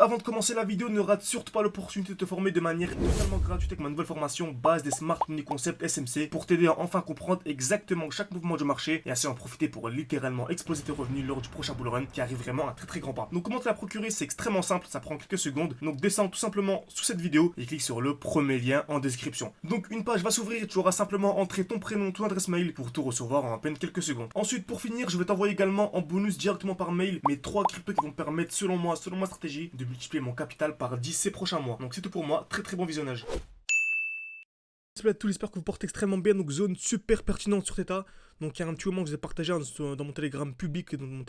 avant de commencer la vidéo, ne rate surtout pas l'opportunité de te former de manière totalement gratuite avec ma nouvelle formation base des Smart Money Concept SMC pour t'aider à enfin comprendre exactement chaque mouvement du marché et ainsi en profiter pour littéralement exploser tes revenus lors du prochain bull run qui arrive vraiment à très grand pas. Donc comment te la procurer, c'est extrêmement simple, ça prend quelques secondes. Donc descends tout simplement sous cette vidéo et clique sur le premier lien en description. Donc une page va s'ouvrir et tu auras simplement entré ton prénom, ton adresse mail pour tout recevoir en à peine quelques secondes. Ensuite, pour finir, je vais t'envoyer également en bonus directement par mail mes 3 cryptos qui vont me permettre selon moi, selon ma stratégie, de multiplier mon capital par 10 ces prochains mois. Donc c'est tout pour moi, très bon visionnage. Salut à tous, j'espère que vous portez extrêmement bien. Donc zone super pertinente sur Theta. Donc il y a un petit moment que je vous ai partagé dans mon Telegram public. Donc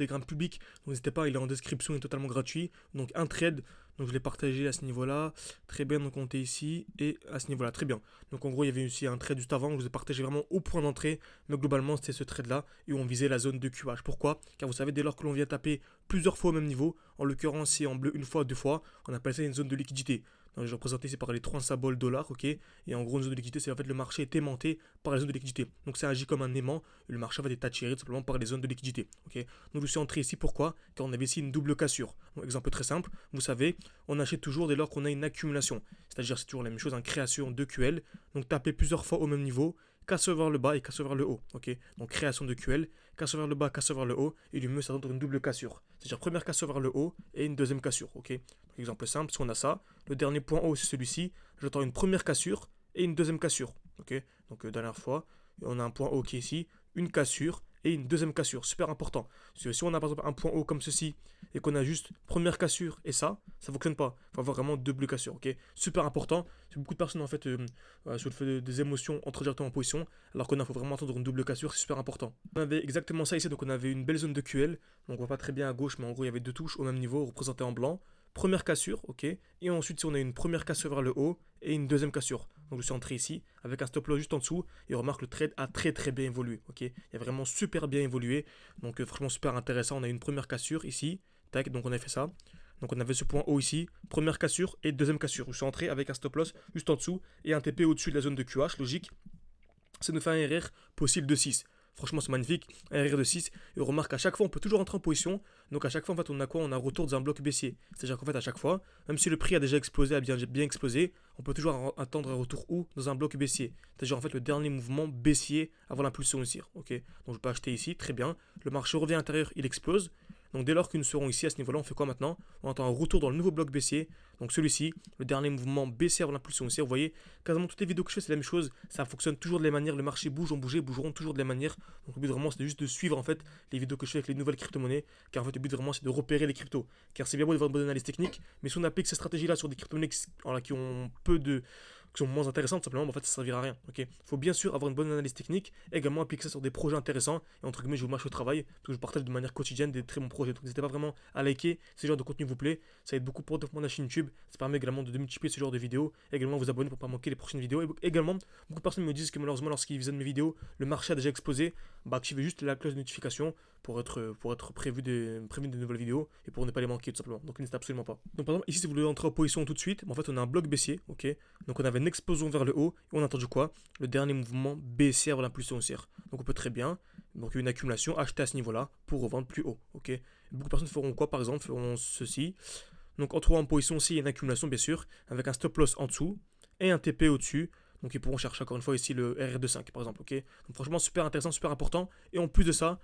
n'hésitez pas, il est en description, il est totalement gratuit. Donc un trade, donc je l'ai partagé à ce niveau-là. Très bien, donc on était ici et à ce niveau-là, très bien. Donc en gros il y avait aussi un trade juste avant, je vous ai partagé vraiment au point d'entrée. Mais globalement c'était ce trade-là et on visait la zone de QH. Pourquoi? Car vous savez, dès lors que l'on vient taper plusieurs fois au même niveau, en l'occurrence c'est en bleu une fois, deux fois, on appelle ça une zone de liquidité. Donc, je vais représenter ici par les 3 symboles dollars, ok. Et en gros, une zone de liquidité, c'est en fait le marché est aimanté par les zones de liquidité. Donc ça agit comme un aimant et le marché va être attiré tout simplement par les zones de liquidité, ok. Donc je suis entré ici, pourquoi? Car on avait ici une double cassure. Donc exemple très simple, vous savez, on achète toujours dès lors qu'on a une accumulation. C'est-à-dire c'est toujours la même chose, en création de QL. Donc taper plusieurs fois au même niveau, casse vers le bas et casse vers le haut, ok. Donc création de QL, casse vers le bas, casse vers le haut, et du mieux ça donne une double cassure. C'est-à-dire première cassure vers le haut et une deuxième cassure, ok. Donc exemple simple, si on a ça, le dernier point haut c'est celui-ci, j'attends une première cassure et une deuxième cassure, ok. Donc dernière fois, on a un point haut qui est ici, une cassure et une deuxième cassure, super important. Parce que si on a par exemple un point haut comme ceci et qu'on a juste première cassure et ça fonctionne pas. Il faut avoir vraiment double cassure, ok. Super important. Beaucoup de personnes en fait sur le fait des émotions entrent directement en position, alors qu'on a faut vraiment attendre une double cassure, c'est super important. On avait exactement ça ici, donc on avait une belle zone de QL, donc on voit pas très bien à gauche, mais en gros il y avait deux touches au même niveau représentées en blanc. Première cassure, ok. Et ensuite, si on a une première cassure vers le haut et une deuxième cassure. Donc, je suis entré ici avec un stop loss juste en dessous. Et on remarque le trade a très bien évolué, ok. Il a vraiment super bien évolué. Donc, franchement, super intéressant. On a une première cassure ici. Tac, donc on a fait ça. Donc, on avait ce point haut ici. Première cassure et deuxième cassure. Je suis entré avec un stop loss juste en dessous et un TP au-dessus de la zone de QH, logique. Ça nous fait un RR possible de 6. Franchement, c'est magnifique. Un RR de 6. Et on remarque qu'à chaque fois, on peut toujours rentrer en position. Donc, à chaque fois, en fait, on a quoi? On a un retour dans un bloc baissier. C'est-à-dire qu'en fait, à chaque fois, même si le prix a déjà explosé, a bien explosé, on peut toujours attendre un retour où? Dans un bloc baissier. C'est-à-dire, en fait, le dernier mouvement baissier avant l'impulsion haussière. Ok. Donc, je peux acheter ici. Très bien. Le marché revient à l'intérieur, il explose. Donc dès lors que nous serons ici à ce niveau-là, on fait quoi maintenant? On attend un retour dans le nouveau bloc baissier. Donc celui-ci, le dernier mouvement baissier avant l'impulsion haussière. Vous voyez, quasiment toutes les vidéos que je fais, c'est la même chose. Ça fonctionne toujours de la même manière. Le marché bouge, on bougeait, bougeront toujours de la même manière. Donc le but vraiment, c'est juste de suivre en fait les vidéos que je fais avec les nouvelles crypto-monnaies. Car en fait, le but vraiment, c'est de repérer les cryptos. Car c'est bien beau d'avoir une bonne analyse technique, mais si on applique ces stratégies-là sur des crypto-monnaies qui ont qui sont moins intéressantes, simplement, en fait, ça ne servira à rien. Ok. Faut bien sûr avoir une bonne analyse technique, également appliquer ça sur des projets intéressants. Et entre guillemets, je vous marche au travail, parce que je partage de manière quotidienne des très bons projets. Donc n'hésitez pas vraiment à liker si ce genre de contenu vous plaît. Ça aide beaucoup pour le développement de la chaîne YouTube. Ça permet également de multiplier ce genre de vidéos. Également vous abonner pour ne pas manquer les prochaines vidéos. Et également, beaucoup de personnes me disent que malheureusement, lorsqu'ils visionnent mes vidéos, le marché a déjà explosé. Bah, activez juste la cloche de notification pour être prévu des nouvelles vidéos et pour ne pas les manquer tout simplement. Donc n'hésitez absolument pas. Donc par exemple, ici, si vous voulez entrer en position tout de suite, en fait, on a un bloc baissier, ok. Donc on avait une explosion vers le haut et on a attendu quoi? Le dernier mouvement baissier avant l'impulsion haussière. Donc on peut très bien, donc une accumulation, acheter à ce niveau-là pour revendre plus haut, ok. Beaucoup de personnes feront quoi par exemple? Feront ceci. Donc en trouvant en position aussi, il y a une accumulation bien sûr, avec un stop loss en dessous et un TP au-dessus. Donc ils pourront chercher encore une fois ici le RR25 par exemple, ok. Donc franchement super intéressant, super important. Et en plus de ça,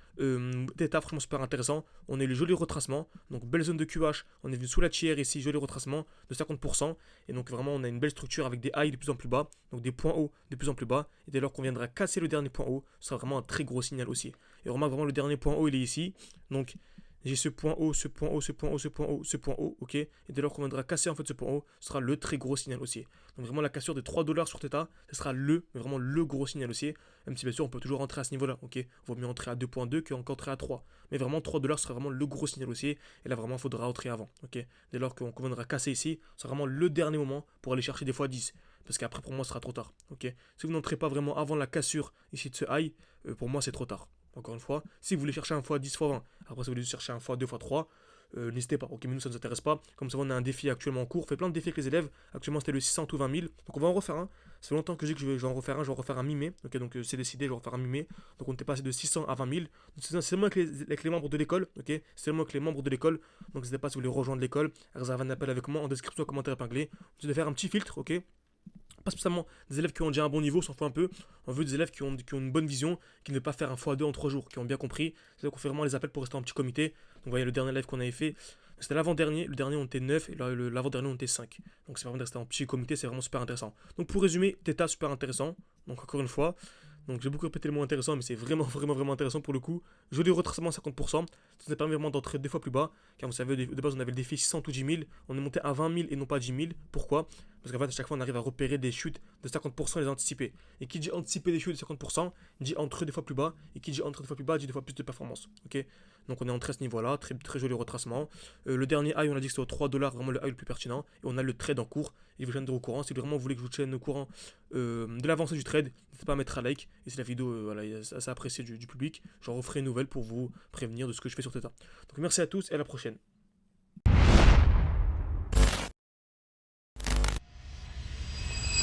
Theta franchement super intéressant. On a eu le joli retracement, donc belle zone de QH. On est venu sous la tiers ici, joli retracement de 50%. Et donc vraiment on a une belle structure avec des highs de plus en plus bas, donc des points hauts de plus en plus bas. Et dès lors qu'on viendra casser le dernier point haut, ce sera vraiment un très gros signal aussi. Et on remarque vraiment le dernier point haut il est ici. Donc j'ai ce point haut, ce point haut, ce point haut, ce point haut, ce point haut, ok. Et dès lors qu'on viendra casser en fait ce point haut, ce sera le très gros signal haussier. Donc vraiment la cassure de 3 dollars sur Theta, ce sera mais vraiment le gros signal haussier. Même si bien sûr on peut toujours rentrer à ce niveau-là, ok. Vaut mieux entrer à 2.2 qu'entrer à 3. Mais vraiment 3 dollars sera vraiment le gros signal haussier. Et là vraiment il faudra rentrer avant, ok. Dès lors qu'on viendra casser ici, ce sera vraiment le dernier moment pour aller chercher des fois 10. Parce qu'après pour moi ce sera trop tard, ok. Si vous n'entrez pas vraiment avant la cassure ici de ce high, pour moi c'est trop tard. Encore une fois, si vous voulez chercher un fois 10 fois 20, après si vous voulez chercher un fois 2 fois 3, n'hésitez pas. Ok, mais nous ça ne nous intéresse pas. Comme ça, on a un défi actuellement en cours. On fait plein de défis avec les élèves. Actuellement, c'était le 600 ou 20 000. Donc on va en refaire un. Ça fait longtemps que je dis que je vais en refaire un. Je vais en refaire un mi-mai. Ok, donc c'est décidé, je vais en refaire un mi-mai. Donc on était passé de 600 à 20 000. Donc, c'est seulement avec les membres de l'école. Ok, c'est seulement avec les membres de l'école. Donc n'hésitez pas si vous voulez rejoindre l'école. Réservez un appel avec moi en description, commentaire épinglé. Vous allez faire un petit filtre. Ok, pas spécialement des élèves qui ont déjà un bon niveau, on s'en fout un peu. On veut des élèves qui ont une bonne vision, qui ne veulent pas faire un x2 en 3 jours, qui ont bien compris. C'est-à-dire qu'on fait vraiment les appels pour rester en petit comité. Donc vous voyez le dernier live qu'on avait fait, c'était l'avant-dernier. Le dernier on était 9 et l'avant-dernier on était 5. Donc c'est vraiment de rester en petit comité, c'est vraiment super intéressant. Donc pour résumer, Theta super intéressant. Donc encore une fois, donc j'ai beaucoup répété le mot intéressant, mais c'est vraiment, vraiment, vraiment intéressant pour le coup. Joli retracement à 50%. Ça nous permet vraiment d'entrer 2 fois plus bas. Car vous savez, de base on avait le défi 600 ou 10 000. On est monté à 20 000 et non pas 10 000. Pourquoi? Parce qu'en fait, à chaque fois, on arrive à repérer des chutes de 50% et les anticiper. Et qui dit anticiper des chutes de 50%, dit entrer 2 fois plus bas. Et qui dit entrer 2 fois plus bas, dit 2 fois plus de performance. Ok, donc on est entré à ce niveau-là, très, très joli retracement. Le dernier high, on a dit que c'était aux 3 $, vraiment le high le plus pertinent. Et on a le trade en cours. Et vous tiendrez au courant. Si vraiment vous voulez que je vous tienne au courant de l'avancée du trade, n'hésitez pas à mettre un like. Et si la vidéo voilà, est assez appréciée du public, j'en referai une nouvelle pour vous prévenir de ce que je fais sur Theta. Donc merci à tous et à la prochaine.